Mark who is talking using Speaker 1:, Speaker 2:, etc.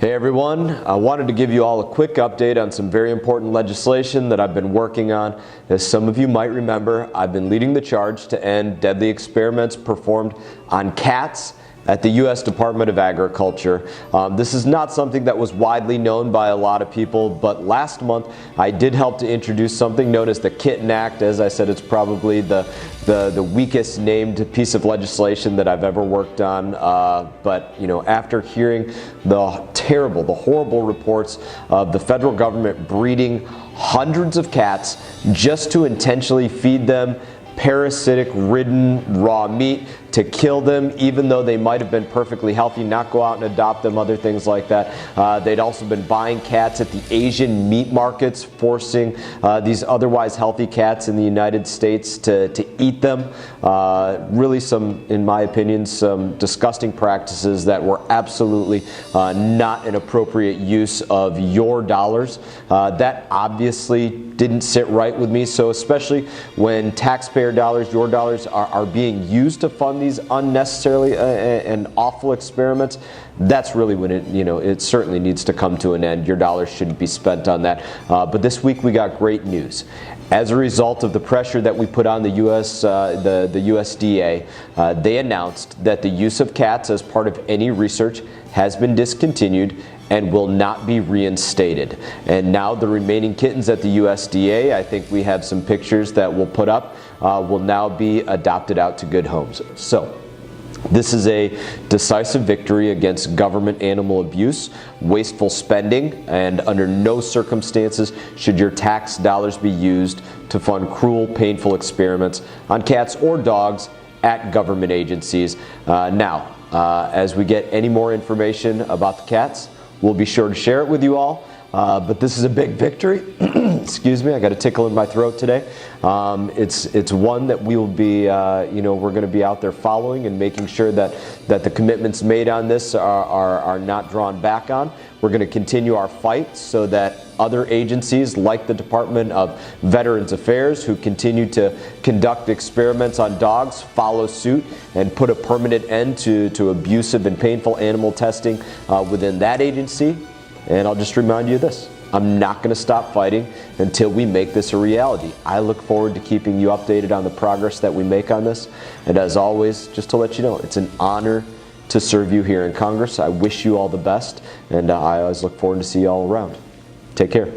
Speaker 1: Hey everyone, I wanted to give you all a quick update on some very important legislation that I've been working on. As some of you might remember, I've been leading the charge to end deadly experiments performed on cats at the U.S. Department of Agriculture. This is not something that was widely known by a lot of people, but last month I did help to introduce something known as the Kitten Act. As I said, it's probably the weakest named piece of legislation that I've ever worked on. But you know, after hearing the horrible reports of the federal government breeding hundreds of cats just to intentionally feed them parasitic-ridden raw meat, to kill them even though they might have been perfectly healthy, not go out and adopt them, other things like that. They'd also been buying cats at the Asian meat markets, forcing these otherwise healthy cats in the United States to eat them. Really some, in my opinion, some disgusting practices that were absolutely not an appropriate use of your dollars. That obviously didn't sit right with me, so especially when taxpayer dollars, your dollars, are being used to fund these unnecessarily and awful experiments, that's really when it certainly needs to come to an end. Your dollars shouldn't be spent on that. But this week we got great news. As a result of the pressure that we put on the USDA, they announced that the use of cats as part of any research has been discontinued and will not be reinstated. And now the remaining kittens at the USDA, I think we have some pictures that we'll put up, will now be adopted out to good homes. So this is a decisive victory against government animal abuse, wasteful spending, and under no circumstances should your tax dollars be used to fund cruel, painful experiments on cats or dogs at government agencies. As we get any more information about the cats, we'll be sure to share it with you all. But this is a big victory. Excuse me, I got a tickle in my throat today. It's one that we will be, we're going to be out there following and making sure that the commitments made on this are not drawn back on. We're going to continue our fight so that other agencies like the Department of Veterans Affairs, who continue to conduct experiments on dogs, follow suit and put a permanent end to abusive and painful animal testing within that agency. And I'll just remind you of this. I'm not going to stop fighting until we make this a reality. I look forward to keeping you updated on the progress that we make on this. And as always, just to let you know, it's an honor to serve you here in Congress. I wish you all the best, and I always look forward to see you all around. Take care.